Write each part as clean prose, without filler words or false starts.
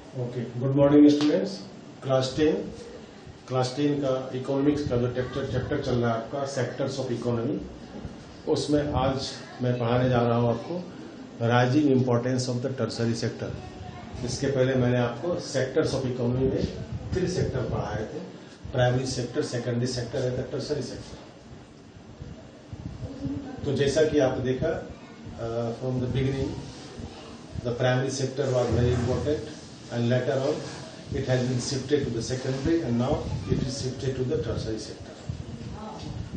Okay, good morning students. Class 10 का economics का जो चैप्टर चल रहा है आपका सेक्टर्स ऑफ इकोनॉमी, उसमें आज मैं पढ़ाने जा रहा हूँ आपको rising importance of the tertiary sector. इसके पहले मैंने आपको सेक्टर्स ऑफ इकोनॉमी में 3 सेक्टर पढ़ाए थे, primary sector, secondary sector and the tertiary sector. तो जैसा कि आपने देखा from the beginning the primary sector was very important and later on it has been shifted to the secondary and now it is shifted to the tertiary sector.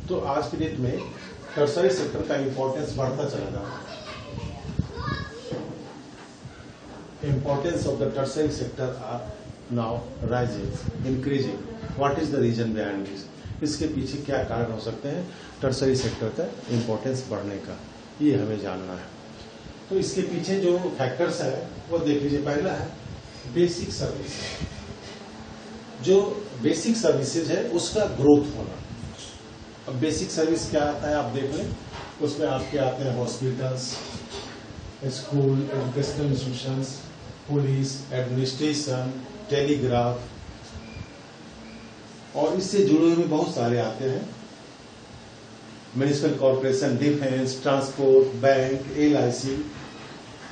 तो आज की date में tertiary sector का importance बढ़ता चला जा रहा है। Importance of the tertiary sector are now rising, increasing. What is the reason behind this? इसके पीछे क्या कारण हो सकते हैं टर्सरी सेक्टर का इंपॉर्टेंस बढ़ने का, ये हमें जानना है। तो इसके पीछे जो फैक्टर्स है वो देख लीजिए। पहला है बेसिक सर्विस। जो बेसिक सर्विसेज है उसका ग्रोथ होना। अब बेसिक सर्विस क्या आता है आप देख लें, उसमें आपके आते हैं hospitals, school, educational institutions, police, administration, telegraph और इससे जुड़े हुए बहुत सारे आते हैं, municipal corporation, defence, transport, bank, LIC।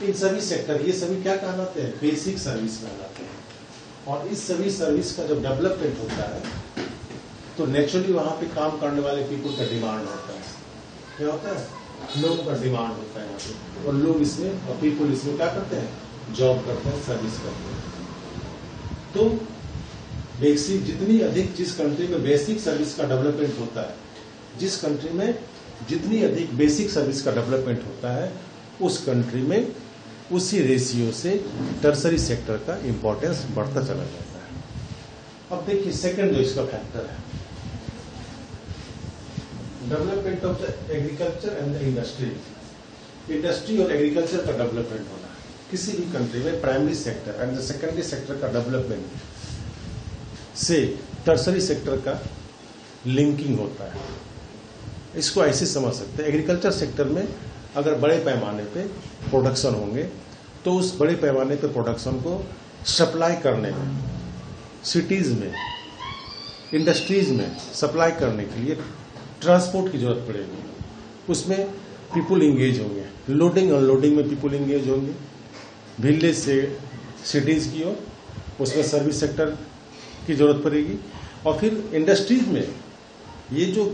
इन सभी सेक्टर ये सभी क्या कहलाते हैं? बेसिक सर्विस कहलाते हैं। और इस सभी सर्विस का जब डेवलपमेंट होता है तो नेचुरली वहां पे काम करने वाले पीपल का डिमांड होता है। क्या होता है? लोगों का डिमांड होता है यहाँ पे, और लोग इसमें और पीपल इसमें क्या करते हैं? जॉब करते हैं, सर्विस करते हैं। तो बेसिक जितनी अधिक जिस कंट्री में बेसिक सर्विस का डेवलपमेंट होता है, जिस कंट्री में जितनी अधिक बेसिक सर्विस का डेवलपमेंट होता है उस कंट्री में उसी रेशियो से टर्सरी सेक्टर का इंपॉर्टेंस बढ़ता चला जाता है। अब देखिए सेकंड जो इसका फैक्टर है, development of the agriculture and the industry. Industry और एग्रीकल्चर का डेवलपमेंट होना किसी भी कंट्री में primary sector and the secondary sector का डेवलपमेंट से टर्सरी सेक्टर का लिंकिंग होता है। इसको ऐसे समझ सकते हैं, एग्रीकल्चर सेक्टर में अगर बड़े पैमाने पे प्रोडक्शन होंगे तो उस बड़े पैमाने पे प्रोडक्शन को सप्लाई करने में, सिटीज में, इंडस्ट्रीज में सप्लाई करने के लिए ट्रांसपोर्ट की जरूरत पड़ेगी। उसमें पीपुल इंगेज होंगे, लोडिंग अनलोडिंग में पीपुल इंगेज होंगे, विलेज से सिटीज की ओर, उसमें सर्विस सेक्टर की जरूरत पड़ेगी। और फिर इंडस्ट्रीज में ये जो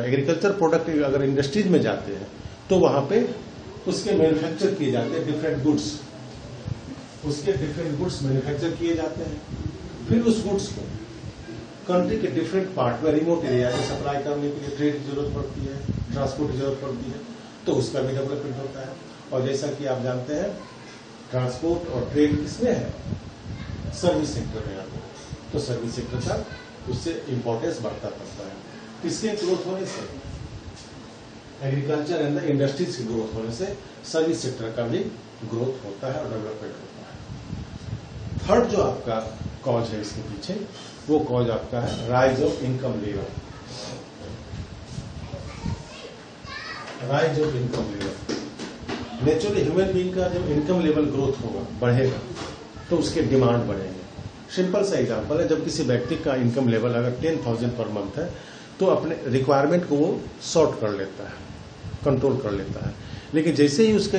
एग्रीकल्चर प्रोडक्ट अगर इंडस्ट्रीज में जाते हैं तो वहां पे उसके मैन्युफैक्चर किए जाते हैं डिफरेंट गुड्स, उसके डिफरेंट गुड्स मैन्युफैक्चर किए जाते हैं। फिर उस गुड्स को कंट्री के डिफरेंट पार्ट में, रिमोट एरिया में सप्लाई करने के लिए ट्रेड की जरूरत पड़ती है, ट्रांसपोर्ट की जरूरत पड़ती है, तो उसका भी डेवलपमेंट होता है। और जैसा कि आप जानते हैं ट्रांसपोर्ट और ट्रेड किसमें है? सर्विस सेक्टर में आते हैं। तो सर्विस सेक्टर का उससे इंपॉर्टेंस बढ़ता पड़ता है। किसके ग्रोथ होने से? एग्रीकल्चर एंड द इंडस्ट्रीज की ग्रोथ होने से सर्विस सेक्टर का भी ग्रोथ होता है और डेवलपमेंट होता है। थर्ड जो आपका कॉज है इसके पीछे, वो कॉज आपका है rise of income level. Rise of income level. Naturally human being का जब इनकम लेवल ग्रोथ होगा, बढ़ेगा, तो उसके डिमांड बढ़ेंगे। सिंपल सा एग्जांपल है, जब किसी व्यक्ति का इनकम लेवल अगर 10,000 पर मंथ है तो अपने रिक्वायरमेंट को वो सॉर्ट कर लेता है, कंट्रोल कर लेता है। लेकिन जैसे ही उसके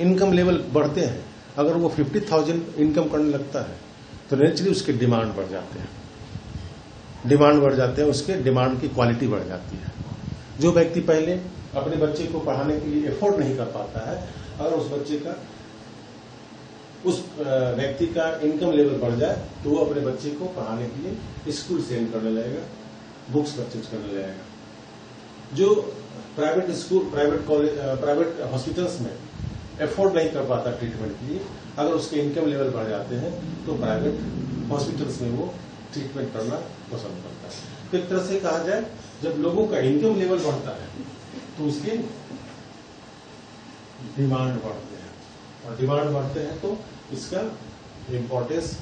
इनकम लेवल बढ़ते हैं, अगर वो 50,000 इनकम करने लगता है तो नेचुरली उसके डिमांड बढ़ जाते हैं। डिमांड बढ़ जाते हैं, उसके डिमांड की क्वालिटी बढ़ जाती है। जो व्यक्ति पहले अपने बच्चे को पढ़ाने के लिए एफोर्ड नहीं कर पाता है, अगर उस व्यक्ति का इनकम लेवल बढ़ जाए तो वो अपने बच्चे को पढ़ाने के लिए स्कूल सेंड करने लगेगा, बुक्स परचेज करने लगेगा। जो private school, private college, private hospitals में एफोर्ड नहीं कर पाता ट्रीटमेंट के लिए, अगर उसके इनकम लेवल बढ़ जाते हैं तो प्राइवेट हॉस्पिटल्स में वो ट्रीटमेंट करना पसंद करता है। तो एक तरह से कहा जाए, जब लोगों का इनकम लेवल बढ़ता है तो उसके डिमांड बढ़ते हैं, और डिमांड बढ़ते हैं तो इसका इंपॉर्टेंस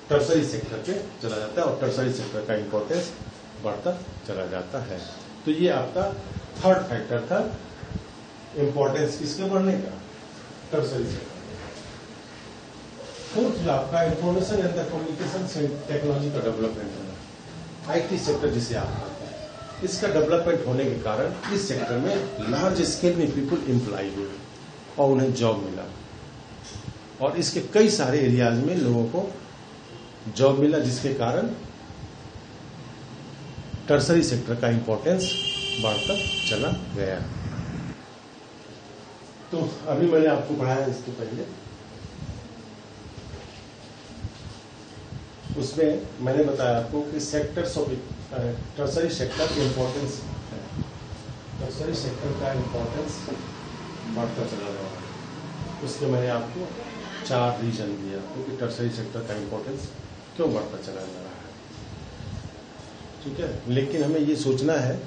टर्सरी सेक्टर पे चला जाता है और टर्सरी सेक्टर का इंपॉर्टेंस बढ़ता चला जाता है। तो ये आपका थर्ड फैक्टर था इंपॉर्टेंस किसके बढ़ने का? Tertiary sector. फोर्थ जो आपका information and the communication technology का डेवलपमेंट होना, IT सेक्टर जिसे आप कहते हैं, इसका डेवलपमेंट होने के कारण इस सेक्टर में लार्ज स्केल में पीपल एम्प्लॉय हुए और उन्हें जॉब मिला, और इसके कई सारे एरियाज में लोगों को जॉब मिला, जिसके कारण टर्सरी सेक्टर का इंपॉर्टेंस बढ़ता चला गया। तो अभी मैंने आपको पढ़ाया इसके पहले, उसमें मैंने बताया आपको कि सेक्टर्स ऑफ टर्सरी सेक्टर की इंपॉर्टेंस है, टर्सरी सेक्टर का इंपॉर्टेंस बढ़ता चला गया। उसके मैंने आपको 4 रीजन दिया क्योंकि टर्सरी सेक्टर का इंपॉर्टेंस क्यों बढ़ता चला जा रहा है, ठीक है। लेकिन हमें ये सोचना है,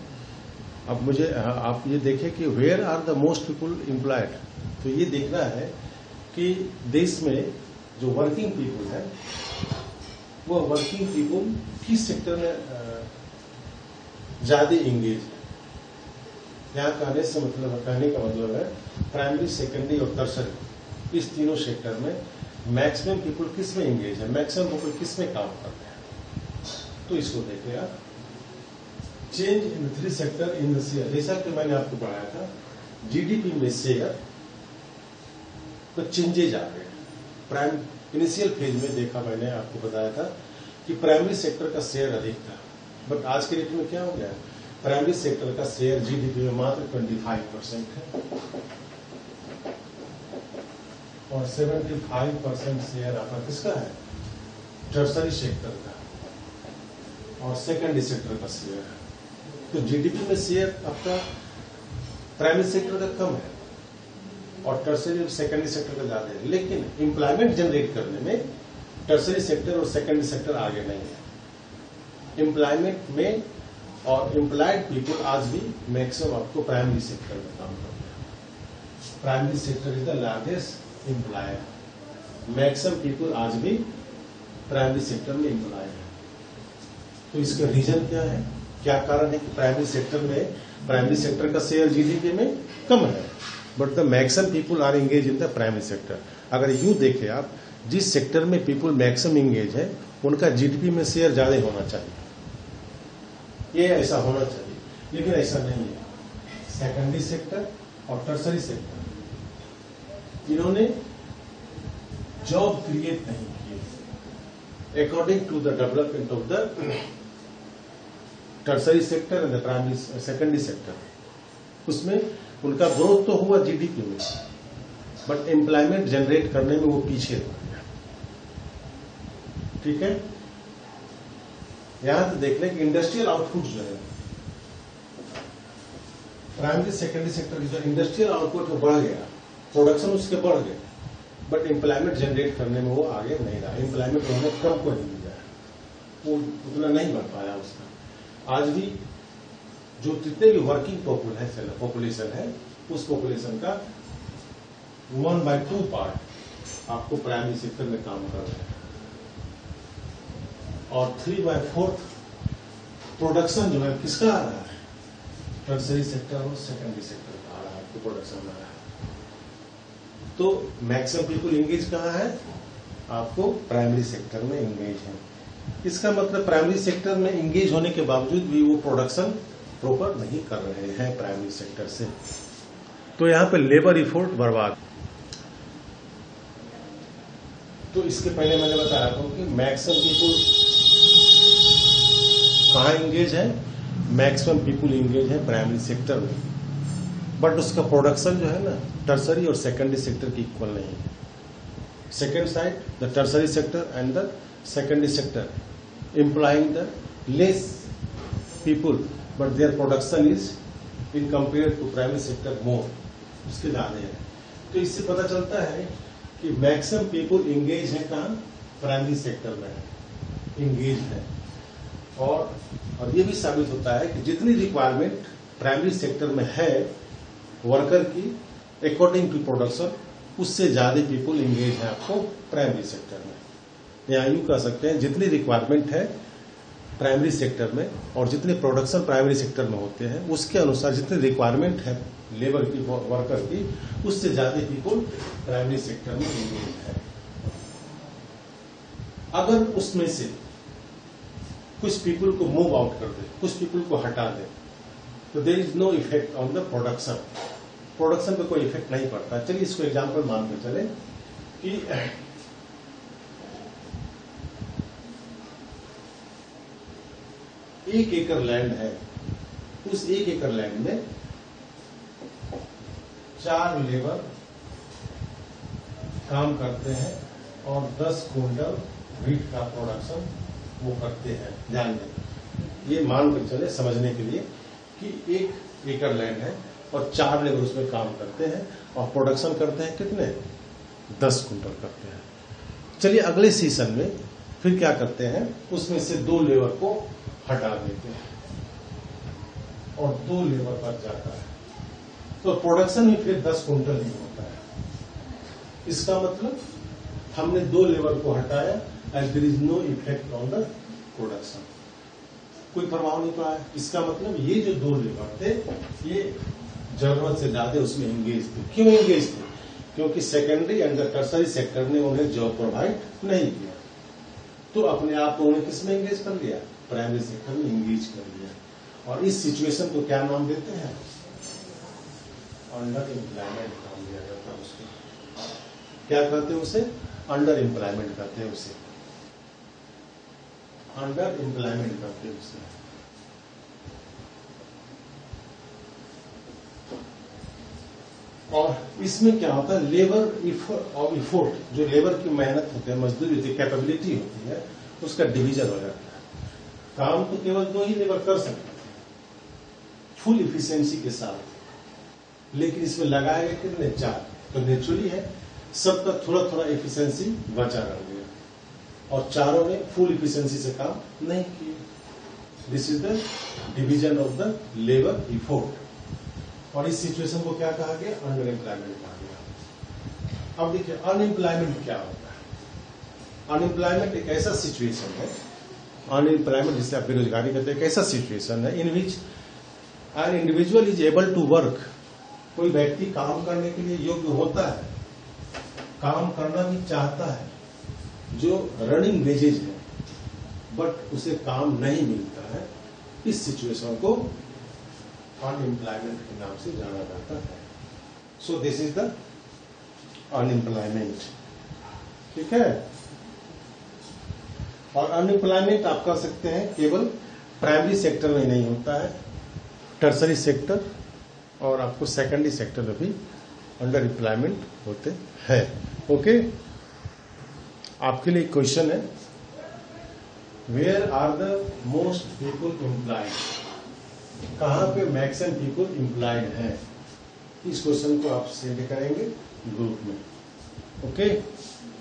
अब मुझे आप ये देखें कि where are the most people employed, तो ये देखना है कि देश में जो वर्किंग पीपल है वो वर्किंग पीपल किस सेक्टर में ज्यादा इंगेज है। यहाँ कहने से मतलब, कहने का मतलब है प्राइमरी, सेकेंडरी और टर्सरी, इस तीनों सेक्टर में मैक्सिमम पीपल किस में इंगेज है, मैक्सिमम पीपल किस में काम करते हैं। तो इसको देखिए आप, change in 3 sector in the share, जैसा कि मैंने आपको पढ़ाया था जीडीपी में शेयर तो चेंजेज आ गए। प्राइम इनिशियल फेज में देखा, मैंने आपको बताया था कि प्राइमरी सेक्टर का शेयर अधिक था, बट आज के डेट में क्या हो गया, प्राइमरी सेक्टर का शेयर जीडीपी में मात्र 25% है और 75% शेयर आपका किसका है, टर्सरी सेक्टर का, और सेकेंडरी सेक्टर का शेयर है। तो जीडीपी में शेयर आपका प्राइमरी सेक्टर का कम है और टर्सरी और सेकेंडरी सेक्टर का ज्यादा है, लेकिन एम्प्लॉयमेंट जनरेट करने में टर्सरी सेक्टर और सेकेंडरी सेक्टर आगे नहीं है। एम्प्लॉयमेंट में और एम्प्लॉयड पीपल आज भी मैक्सिमम आपको प्राइमरी सेक्टर में काम करते हैं। Primary sector is the largest employer, maximum people आज भी प्राइमरी सेक्टर में एम्प्लॉय है। तो इसका रीजन क्या है, क्या कारण है कि प्राइमरी सेक्टर का शेयर जीडीपी में कम है, but the maximum people are engage in the primary sector. अगर यूं देखें आप, जिस सेक्टर में पीपल मैक्सिमम एंगेज है उनका जीडीपी में शेयर ज्यादा होना चाहिए, ये ऐसा होना चाहिए, लेकिन ऐसा नहीं है। सेकेंडरी सेक्टर और टर्सरी सेक्टर इन्होंने जॉब क्रिएट नहीं किए according to the development of the tertiary sector and the primary secondary sector. उसमें उनका ग्रोथ तो हुआ जीडीपी में, बट एम्प्लॉयमेंट जनरेट करने में वो पीछे रह गया, ठीक है। यहां तो देख लें कि इंडस्ट्रियल आउटपुट जो है प्राइमरी सेकेंडरी सेक्टर की, जो इंडस्ट्रियल आउटपुट वो बढ़ गया, प्रोडक्शन उसके बढ़ गए, बट एम्प्लॉयमेंट जनरेट करने में वो आगे नहीं रहा। एम्प्लॉयमेंट उन्होंने कम को नहीं दिया, वो उतना नहीं बढ़ पाया उसका। आज भी जो जितने भी वर्किंग पॉपुलेशन है उस पॉपुलेशन का 1/2 पार्ट आपको प्राइमरी सेक्टर में काम कर रहे हैं और 3/4 प्रोडक्शन जो है किसका आ रहा है, टर्सरी सेक्टर और सेकेंडरी सेक्टर का आ रहा है, आपको प्रोडक्शन आ रहा है। तो मैक्सिमम पीपल एंगेज कहाँ है, आपको प्राइमरी सेक्टर में एंगेज है। इसका मतलब प्राइमरी सेक्टर में एंगेज होने के बावजूद भी वो प्रोडक्शन प्रॉपर नहीं कर रहे हैं प्राइमरी सेक्टर से, तो यहां पे लेबर इफोर्ट बर्बाद। तो इसके पहले मैंने बताया आपको कि मैक्सिमम पीपल कहाँ एंगेज है, मैक्सिमम पीपल एंगेज है प्राइमरी सेक्टर में, बट उसका प्रोडक्शन जो है ना टर्सरी और सेकेंडरी सेक्टर की इक्वल नहीं है। Second side the tertiary sector and the secondary sector employing the less people, but their production is in compared to primary sector more, उसके ज्यादा है। तो इससे पता चलता है कि मैक्सिमम पीपल एंगेज है कहाँ, प्राइमरी सेक्टर में एंगेज है। और ये भी साबित होता है कि जितनी रिक्वायरमेंट प्राइमरी सेक्टर में है वर्कर की अकॉर्डिंग टू प्रोडक्शन, उससे ज्यादा पीपल एंगेज है आपको प्राइमरी सेक्टर में। या यूं कह सकते हैं जितनी रिक्वायरमेंट है प्राइमरी सेक्टर में और जितने प्रोडक्शन प्राइमरी सेक्टर में होते हैं उसके अनुसार जितनी रिक्वायरमेंट है लेबर की, वर्कर की, उससे ज्यादा पीपल प्राइमरी सेक्टर में एंगेज है। अगर उसमें से कुछ पीपल को मूव आउट कर दे, कुछ पीपल को हटा दे, तो there is no effect on the production. Production पे कोई इफेक्ट नहीं पड़ता। चलिए इसको एग्जांपल मान के चले कि 1 एकड़ लैंड है, उस 1 एकड़ लैंड में 4 लेबर काम करते हैं और 10 क्विंटल व्हीट का प्रोडक्शन वो करते हैं। ध्यान दें, ये मान कर चले समझने के लिए कि 1 एकड़ लैंड है और 4 लेबर उसमें काम करते हैं और प्रोडक्शन करते हैं कितने, 10 क्विंटल करते हैं। चलिए अगले सीजन में फिर क्या करते हैं, उसमें से 2 लेबर को हटा देते हैं और 2 लेबर बच जाता है, तो प्रोडक्शन ही फिर 10 क्विंटल ही होता है। इसका मतलब हमने 2 लेबर को हटाया and there is no effect on the production, कोई प्रभाव नहीं पड़ा है। इसका मतलब ये जो 2 लेबर थे ये जरूरत से ज्यादा उसमें एंगेज थे। क्यों एंगेज थे? क्योंकि secondary and the tertiary sector ने उन्हें जॉब प्रोवाइड नहीं किया, तो अपने आप को उन्हें किसमें एंगेज कर लिया, प्राइमरी सेक्टर में एंगेज कर लिया। और इस सिचुएशन को क्या नाम देते हैं, अंडर एम्प्लॉयमेंट नाम दिया जाता है उसको। क्या कहते हैं उसे, अंडर एम्प्लॉयमेंट कहते हैं उसे, अंडर एम्प्लॉयमेंट कहते हैं उसे। और इसमें क्या होता है, लेबर और इफोर्ट, जो लेबर की मेहनत होती है, मजदूरी होती है, कैपेबिलिटी होती है, उसका डिवीजन हो जाता है। काम तो केवल 2 ही लेबर कर सकते थे फुल इफिशियंसी के साथ, लेकिन इसमें लगाए गए कितने, 4, तो नेचुरली है सबका थोड़ा थोड़ा एफिशिएंसी बचा रह गया और चारों ने फुल इफिशिएंसी से काम नहीं किया। This is the division of the labour effort. और इस सिचुएशन को क्या कहा गया, अंडर एम्प्लॉयमेंट कहा गया। अब देखिए अनएम्प्लॉयमेंट क्या होता है। अनएम्प्लॉयमेंट एक ऐसा सिचुएशन है, अनएम्प्लॉयमेंट जिसे आप बेरोजगारी कहते हैं, एक ऐसा सिचुएशन है in which an individual is able to work. कोई व्यक्ति काम करने के लिए योग्य होता है, काम करना भी चाहता है, जो रनिंग वेजेज है, बट उसे काम नहीं मिलता है। इस सिचुएशन को अनएम्प्लॉयमेंट के नाम से जाना जाता है। So this is the unemployment, ठीक है। और अनएम्प्लॉयमेंट आप कह सकते हैं केवल प्राइमरी सेक्टर में नहीं होता है, टर्सरी सेक्टर और आपको सेकेंडरी सेक्टर में भी अंडर एम्प्लॉयमेंट होते हैं। ओके, आपके लिए क्वेश्चन है, where are the most people employed, कहां पे मैक्सिमम पीपल एम्प्लॉयड हैं। इस क्वेश्चन को आप सेंड करेंगे ग्रुप में। Okay,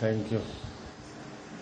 thank you.